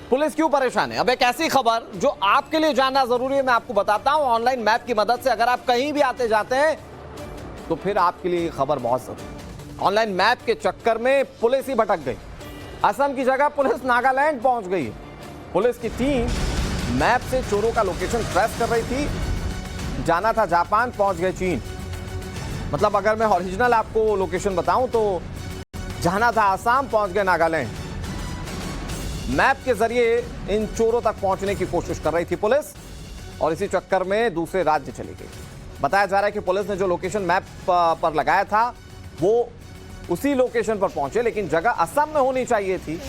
Police क्यों परेशान है? अब एक ऐसी खबर जो आपके लिए जानना जरूरी है, मैं आपको बताता हूं। ऑनलाइन मैप की मदद से अगर आप कहीं भी आते जाते हैं तो फिर आपके लिए खबर बहुत जरूरी है। ऑनलाइन मैप के चक्कर में पुलिस ही भटक गई। असम की जगह पुलिस नागालैंड पहुंच गई है। पुलिस की टीम मैप से चोरों का लोकेशन ट्रेस कर रही थी। जाना था जापान, पहुंच गए चीन। मतलब अगर मैं ओरिजिनल आपको लोकेशन बताऊं तो जाना था आसाम, पहुंच गए नागालैंड। मैप के जरिए इन चोरों तक पहुंचने की कोशिश कर रही थी पुलिस और इसी चक्कर में दूसरे राज्य चली गई। बताया जा रहा है कि पुलिस ने जो लोकेशन मैप पर लगाया था वो उसी लोकेशन पर पहुंचे, लेकिन जगह असम में होनी चाहिए थी,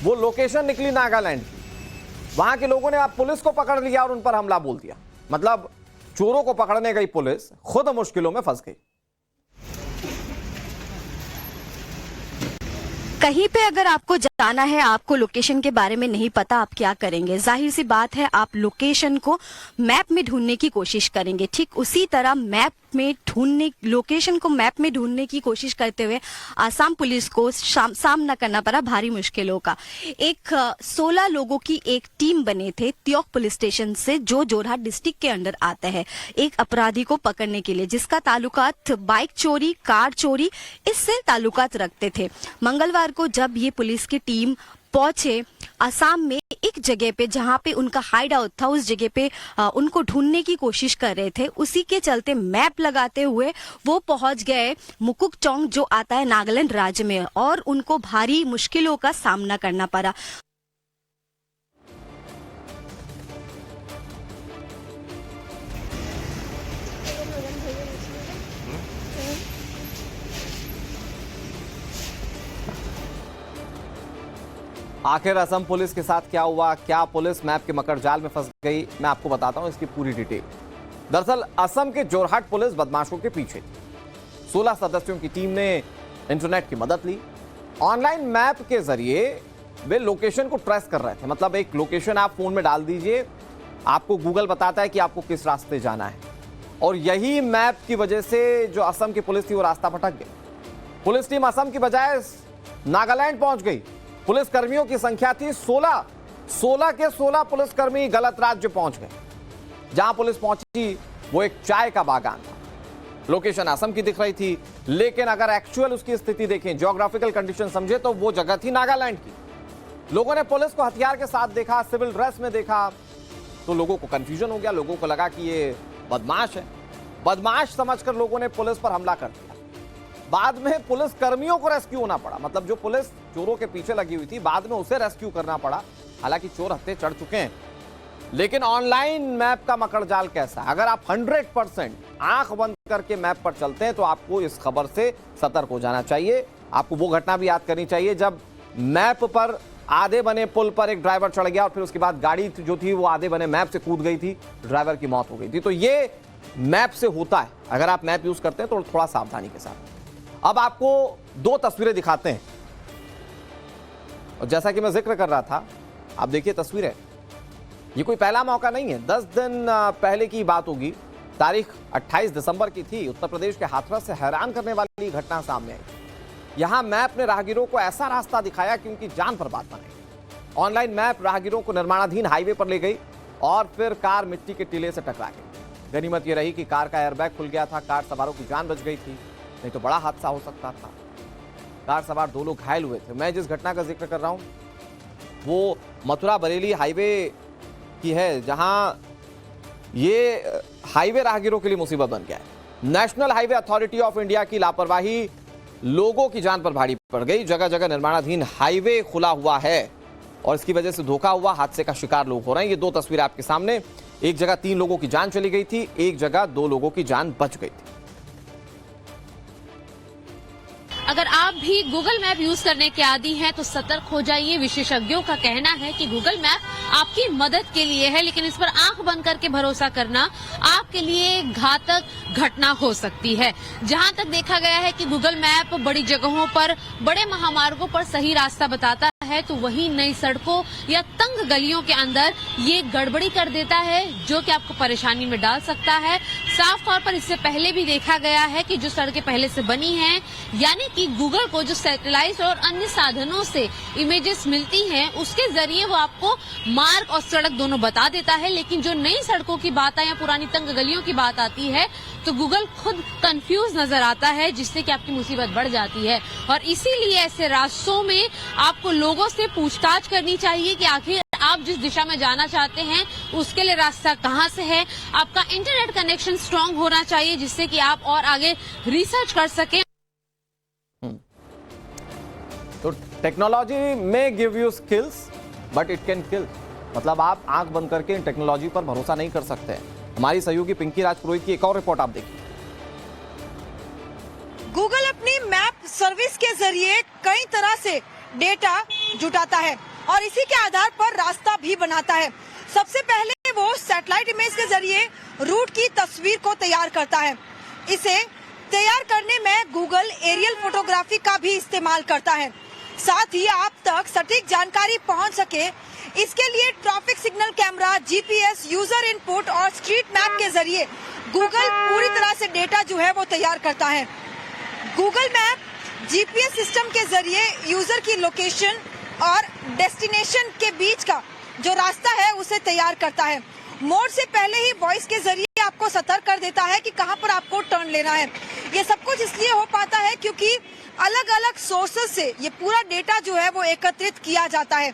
वो लोकेशन निकली नागालैंड की। वहां के लोगों ने अब पुलिस को पकड़ लिया और उन पर हमला बोल दिया। मतलब चोरों को पकड़ने गई पुलिस खुद मुश्किलों में फंस गई। कहीं पे अगर आपको जाना है, आपको लोकेशन के बारे में नहीं पता, आप क्या करेंगे? जाहिर सी बात है, आप लोकेशन को मैप में ढूंढने की कोशिश करेंगे। ठीक उसी तरह लोकेशन को मैप में ढूंढने की कोशिश करते हुए आसाम पुलिस को सामना करना पड़ा भारी मुश्किलों का। 16 लोगों की एक टीम बने थे त्योक पुलिस स्टेशन से, जो जोरहाट डिस्ट्रिक्ट के अंडर आता है, एक अपराधी को पकड़ने के लिए, जिसका ताल्लुकात बाइक चोरी, कार चोरी इससे ताल्लुकात रखते थे। मंगलवार को जब ये पुलिस की टीम पहुंचे असम में एक जगह पे जहां पे उनका हाइड आउट था, उस जगह पे उनको ढूंढने की कोशिश कर रहे थे। उसी के चलते मैप लगाते हुए वो पहुंच गए मुकुकचोंग, जो आता है नागालैंड राज्य में, और उनको भारी मुश्किलों का सामना करना पड़ा। आखिर असम पुलिस के साथ क्या हुआ, क्या पुलिस मैप के मकर जाल में फंस गई, मैं आपको बताता हूं इसकी पूरी डिटेल। दरअसल असम के जोरहाट पुलिस बदमाशों के पीछे थी। 16 सदस्यों की टीम ने इंटरनेट की मदद ली। ऑनलाइन मैप के जरिए वे लोकेशन को ट्रेस कर रहे थे। मतलब एक लोकेशन आप फोन में डाल दीजिए, आपको गूगल बताता है कि आपको किस रास्ते जाना है, और यही मैप की वजह से जो असम की पुलिस थी वो रास्ता भटक गई। पुलिस टीम असम की बजाय नागालैंड पहुंच गई। पुलिस कर्मियों की संख्या थी 16 के 16 पुलिसकर्मी गलत राज्य पहुंच गए। जहां पुलिस पहुंची वो एक चाय का बागान था। लोकेशन असम की दिख रही थी, लेकिन अगर एक्चुअल उसकी स्थिति देखें, ज्योग्राफिकल कंडीशन समझे, तो वो जगह थी नागालैंड की। लोगों ने पुलिस को हथियार के साथ देखा, सिविल ड्रेस में देखा, तो लोगों को कंफ्यूजन हो गया। लोगों को लगा कि ये बदमाश है। बदमाश समझकर लोगों ने पुलिस पर हमला कर दिया। बाद में पुलिस कर्मियों को रेस्क्यू होना पड़ा। मतलब जो पुलिस चोरों के पीछे लगी हुई थी, बाद में उसे रेस्क्यू करना पड़ा। हालांकि चोर हत्थे चढ़ चुके हैं, लेकिन ऑनलाइन मैप का मकड़जाल कैसा? अगर आप 100% आंख बंद करके मैप पर चलते हैं तो आपको इस खबर से सतर्क हो जाना चाहिए। आपको वो घटना भी याद करनी चाहिए जब मैप पर आधे बने पुल पर एक ड्राइवर चढ़ गया और फिर उसके बाद गाड़ी जो थी वो आधे बने मैप से कूद गई थी, ड्राइवर की मौत हो गई थी। तो ये मैप से होता है। अगर आप मैप यूज करते हैं तो थोड़ा सावधानी के साथ। अब आपको 2 तस्वीरें दिखाते हैं, और जैसा कि मैं जिक्र कर रहा था, आप देखिए तस्वीरें। ये कोई पहला मौका नहीं है। 10 दिन पहले की बात होगी। तारीख 28 दिसंबर की थी। उत्तर प्रदेश के हाथरस से हैरान करने वाली घटना सामने आई। यहां मैप ने राहगीरों को ऐसा रास्ता दिखाया कि उनकी जान पर बात बनाई। ऑनलाइन मैप राहगीरों को निर्माणाधीन हाईवे पर ले गई और फिर कार मिट्टी के टीले से टकरा गई। गनीमत यह रही कि कार का एयरबैग खुल गया था। कार सवारों की जान बच गई थी, नहीं तो बड़ा हादसा हो सकता था। कार सवार 2 लोग घायल हुए थे। मैं जिस घटना का जिक्र कर रहा हूं वो मथुरा बरेली हाईवे की है, जहां ये हाईवे राहगीरों के लिए मुसीबत बन गया है। National highway authority of India की लापरवाही लोगों की जान पर भारी पड़ गई। जगह जगह निर्माणाधीन हाईवे खुला हुआ है और इसकी वजह से धोखा हुआ, हादसे का शिकार लोग हो रहे हैं। ये 2 तस्वीरें आपके सामने। एक जगह 3 लोगों की जान चली गई थी, एक जगह 2 लोगों की जान बच गई थी। अगर आप भी गूगल मैप यूज करने के आदी हैं तो सतर्क हो जाइए। विशेषज्ञों का कहना है कि गूगल मैप आपकी मदद के लिए है, लेकिन इस पर आंख बंद करके भरोसा करना आपके लिए घातक घटना हो सकती है। जहां तक देखा गया है कि गूगल मैप बड़ी जगहों पर, बड़े महामार्गों पर सही रास्ता बताता है, तो वहीं नई सड़कों या तंग गलियों के अंदर ये गड़बड़ी कर देता है, जो कि आपको परेशानी में डाल सकता है। साफ तौर पर इससे पहले भी देखा गया है कि जो सड़कें पहले से बनी हैं, यानी कि गूगल को जो सैटेलाइट और अन्य साधनों से इमेजेस मिलती हैं, उसके जरिए वो आपको मार्ग और सड़क दोनों बता देता है। लेकिन जो नई सड़कों की बात है या पुरानी तंग गलियों की बात आती है तो गूगल खुद कंफ्यूज नजर आता है, जिससे कि आपकी मुसीबत बढ़ जाती है। और इसीलिए ऐसे रास्तों में आपको लोगों से पूछताछ करनी चाहिए कि आखिर आप जिस दिशा में जाना चाहते हैं उसके लिए रास्ता कहां से है। आपका इंटरनेट कनेक्शन स्ट्रांग होना चाहिए, जिससे कि आप और आगे रिसर्च कर सकें। तो टेक्नोलॉजी में give you skills but it can kill, मतलब आप आंख बंद करके इन टेक्नोलॉजी पर भरोसा नहीं कर सकते हैं। हमारी सहयोगी पिंकी राजपुरोहित की एक और रिपोर्ट आप देखिए। गूगल अपनी मैप सर्विस के जरिए कई तरह से डेटा जुटाता है और इसी के आधार पर रास्ता भी बनाता है। सबसे पहले वो सैटेलाइट इमेज के जरिए रूट की तस्वीर को तैयार करता है। इसे तैयार करने में गूगल एरियल फोटोग्राफी का भी इस्तेमाल करता है। साथ ही आप तक सटीक जानकारी पहुंच सके, इसके लिए traffic signal camera, GPS, user input और स्ट्रीट मैप के जरिए गूगल पूरी तरह से डेटा जो है वो तैयार करता है। गूगल मैप जीपीएस सिस्टम के जरिए यूजर की लोकेशन और डेस्टिनेशन के बीच का जो रास्ता है उसे तैयार करता है। मोड से पहले ही वॉइस के जरिए आपको सतर्क कर देता है कि कहां पर आपको टर्न लेना है। ये सब कुछ इसलिए हो पाता है क्योंकि अलग अलग सोर्सेस से ये पूरा डेटा जो है वो एकत्रित किया जाता है।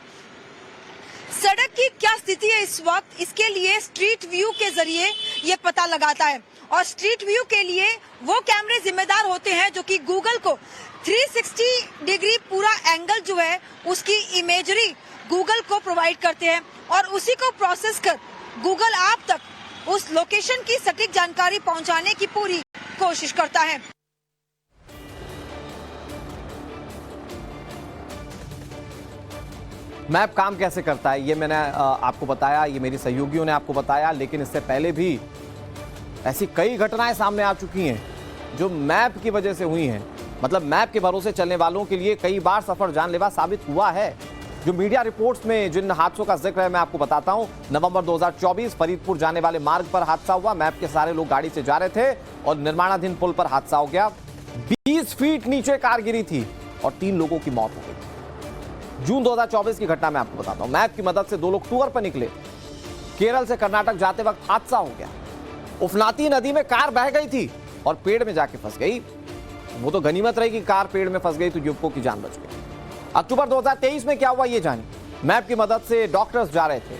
सड़क की क्या स्थिति है इस वक्त, इसके लिए स्ट्रीट व्यू के जरिए ये पता लगाता है और स्ट्रीट व्यू के लिए वो कैमरे जिम्मेदार होते हैं जो कि गूगल को 360 डिग्री पूरा एंगल जो है उसकी इमेजरी गूगल को प्रोवाइड करते हैं और उसी को प्रोसेस कर गूगल आप तक उस लोकेशन की सटीक जानकारी पहुंचाने की पूरी कोशिश करता है। मैप काम कैसे करता है ये मैंने आपको बताया, ये मेरी सहयोगियों ने आपको बताया, लेकिन इससे पहले भी ऐसी कई घटनाएं सामने आ चुकी हैं जो मैप की वजह से हुई हैं। मतलब मैप के भरोसे चलने वालों के लिए कई बार सफर जानलेवा साबित हुआ है। जो मीडिया रिपोर्ट्स में जिन हादसों का जिक्र है मैं आपको बताता हूं। नवंबर 2024 फरीदपुर जाने वाले मार्ग पर हादसा हुआ। मैप के सारे लोग गाड़ी से जा रहे थे और निर्माणाधीन पुल पर हादसा हो गया। 20 फीट नीचे कार गिरी थी और 3 लोगों की मौत हो गई। जून 2024 की घटना मैं आपको बताता हूं। मैप की मदद से 2 लोग टूर पर निकले। केरल से कर्नाटक जाते वक्त हादसा हो गया। उफनाती नदी में कार बह गई थी और पेड़ में जाके फंस गई। वो तो गनीमत रही कि कार पेड़ में फंस गई तो युवकों की जान बच गई। अक्टूबर 2023 में क्या हुआ ये जानिए। मैप की मदद से डॉक्टर्स जा रहे थे।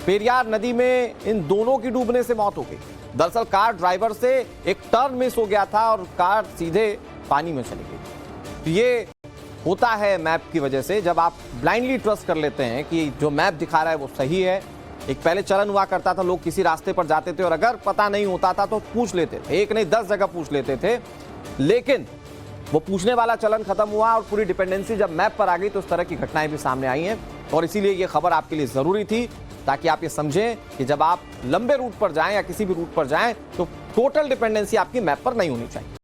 पेरियार नदी में इन दोनों की डूबने से मौत हो गई। दरअसल कार ड्राइवर से एक टर्न मिस हो गया था और कार सीधे पानी में चली गई। तो ये होता है मैप की वजह से, जब आप ब्लाइंडली ट्रस्ट कर लेते हैं कि जो मैप दिखा रहा है वो सही है। एक पहले चलन हुआ करता था, लोग किसी रास्ते पर जाते थे और अगर पता नहीं होता था तो पूछ लेते थे। एक नहीं 10 जगह पूछ लेते थे, लेकिन वो पूछने वाला चलन खत्म हुआ और पूरी डिपेंडेंसी जब मैप पर आ गई तो उस तरह की घटनाएं भी सामने आई हैं। और इसीलिए ये खबर आपके लिए जरूरी थी, ताकि आप ये समझें कि जब आप लंबे रूट पर जाएं या किसी भी रूट पर जाएं तो टोटल डिपेंडेंसी आपकी मैप पर नहीं होनी चाहिए।